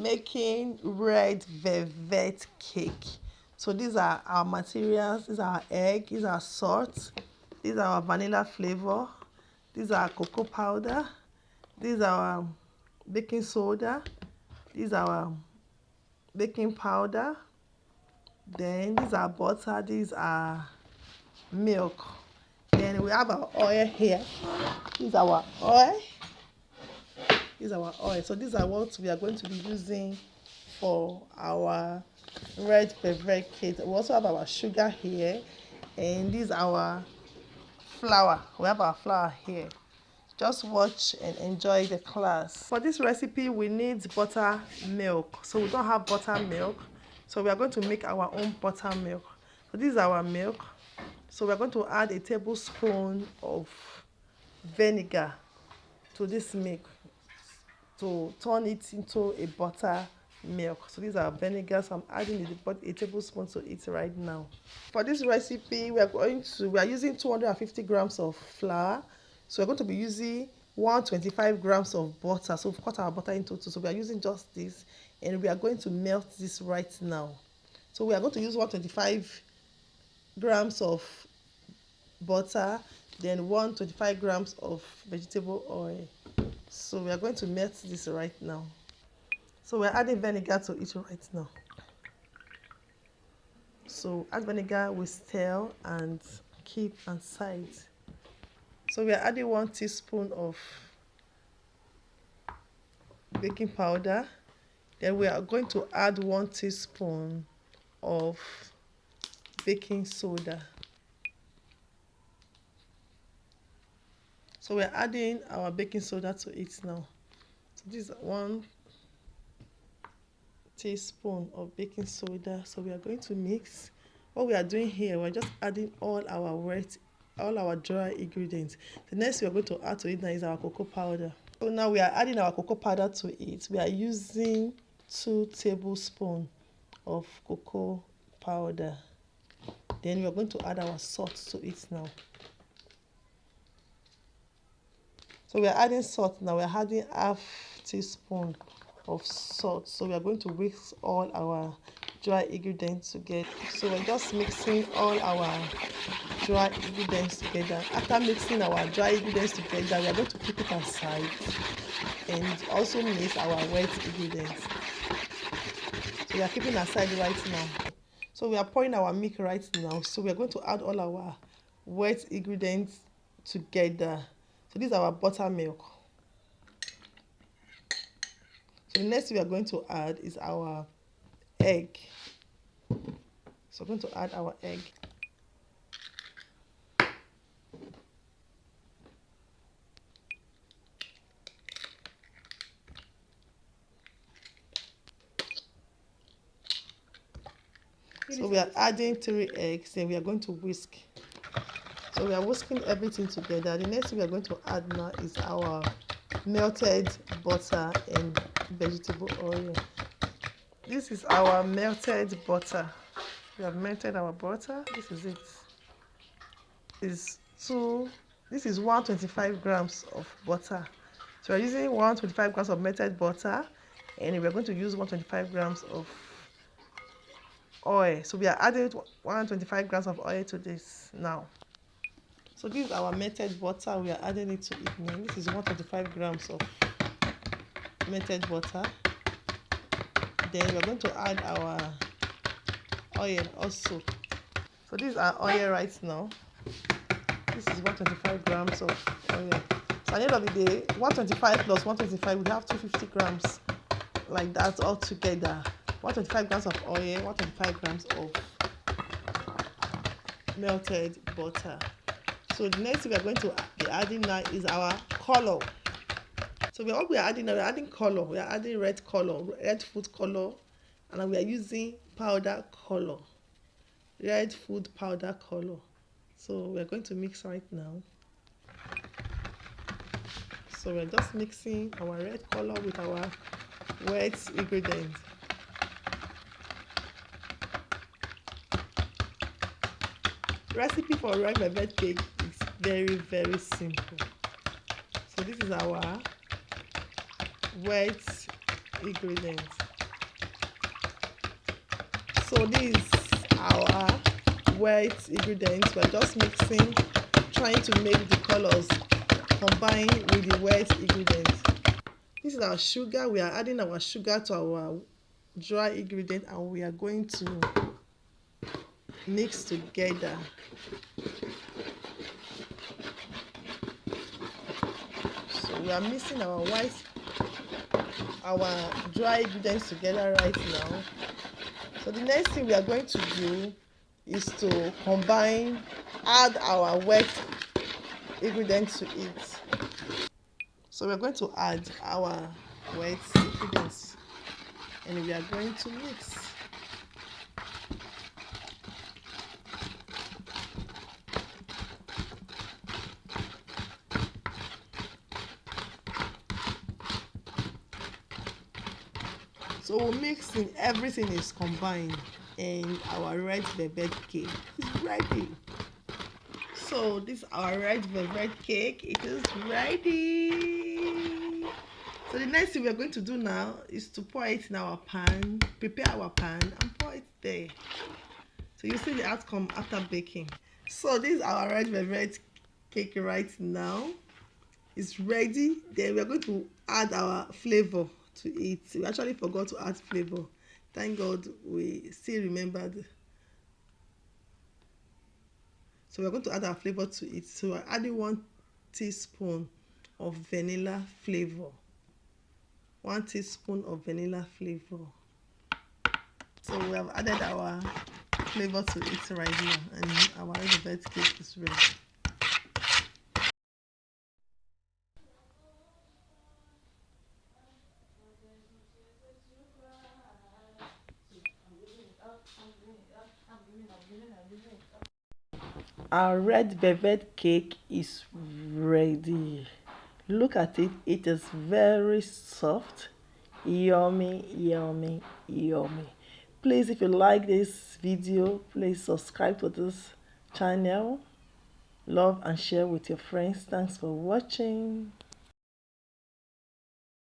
making red velvet cake. So these are our materials. These are our egg. These are salt. These are our vanilla flavor. These are our cocoa powder. These are our baking soda. These are our baking powder. Then these are butter. These are milk. Then we have our oil here. This is our oil. This is our oil. So these are what we are going to be using for our red velvet cake. We also have our sugar here, and this is our flour. We have our flour here. Just watch and enjoy the class. For this recipe, we need buttermilk. So we don't have buttermilk, so we are going to make our own buttermilk. So this is our milk. So we are going to add a tablespoon of vinegar to this milk to turn it into a buttermilk. So these are vinegar. So I'm adding a tablespoon to it right now. For this recipe, we are using 250 grams of flour. So we're going to be using 125 grams of butter. So we've cut our butter into two. So we are using just this, and we are going to melt this right now. So we are going to use 125 grams of butter, then 125 grams of vegetable oil. So we are going to melt this right now. So we're adding vinegar to it right now. So add vinegar with stir and keep aside. So we are adding 1 teaspoon of baking powder. Then we are going to add 1 teaspoon of baking soda. So we're adding our baking soda to it now. So this is 1 teaspoon of baking soda. So we are going to mix. What we are doing here, we're just adding all our dry ingredients. The next we are going to add to it now is our cocoa powder. So now we are adding our cocoa powder to it. We are using 2 tablespoons of cocoa powder. Then we are going to add our salt to it now. So we are adding salt now. We are adding half teaspoon of salt. So we are going to whisk all our dry ingredients together. So we're just mixing all our dry ingredients together. After mixing our dry ingredients together, we are going to keep it aside and also mix our wet ingredients. So we are keeping aside right now. So we are pouring our milk right now. So we are going to add all our wet ingredients together. So this is our buttermilk. So the next we are going to add is our egg. So we're going to add our egg. So we are adding 3 eggs, and we are going to whisk. So we are whisking everything together. The next thing we are going to add now is our melted butter and vegetable oil. This is our melted butter. We have melted our butter. This is it. This is 125 grams of butter. So we're using 125 grams of melted butter, and we're going to use 125 grams of oil. So we are adding 125 grams of oil to this now. So this is our melted butter. We are adding it to it now. This is 125 grams of melted butter. Then we're going to add our oil also. So this is our oil right now. This is 125 grams of oil. So at the end of the day, 125 plus 125, we have 250 grams like that all together. 125 grams of oil, 125 grams of melted butter. So the next thing we are going to be adding now is our color. So what we are adding now, we are adding color. We are adding red color, red food color, and we are using powder color, red food powder color. So we are going to mix right now. So we are just mixing our red color with our wet ingredients. Recipe for red velvet cake is very simple. So this is our wet ingredients. So this is our wet ingredients. We're just mixing, trying to make the colors combine with the wet ingredients. This is our sugar. We are adding our sugar to our dry ingredient, and we are going to mix together. So we are mixing our dry ingredients together right now. So the next thing we are going to do is to add our wet ingredients to it. So we're going to add our wet ingredients and we are going to mix. So we're mixing, everything is combined and our red velvet cake is ready. So this is our red velvet cake. It is ready. So the next thing we are going to do now is to pour it in our pan, prepare our pan and pour it there. So you see the outcome after baking. So this is our red velvet cake right now. It's ready. Then we are going to add our flavor to it. We actually forgot to add flavor. Thank God we still remembered. So we're going to add our flavor to it. So we're adding 1 teaspoon of vanilla flavor. 1 teaspoon of vanilla flavor. So we have added our flavor to it right now, and our red velvet cake is ready. Our red velvet cake is ready. Look at it. It is very soft. Yummy, yummy, yummy. Please, if you like this video, please subscribe to this channel. Love and share with your friends. Thanks for watching.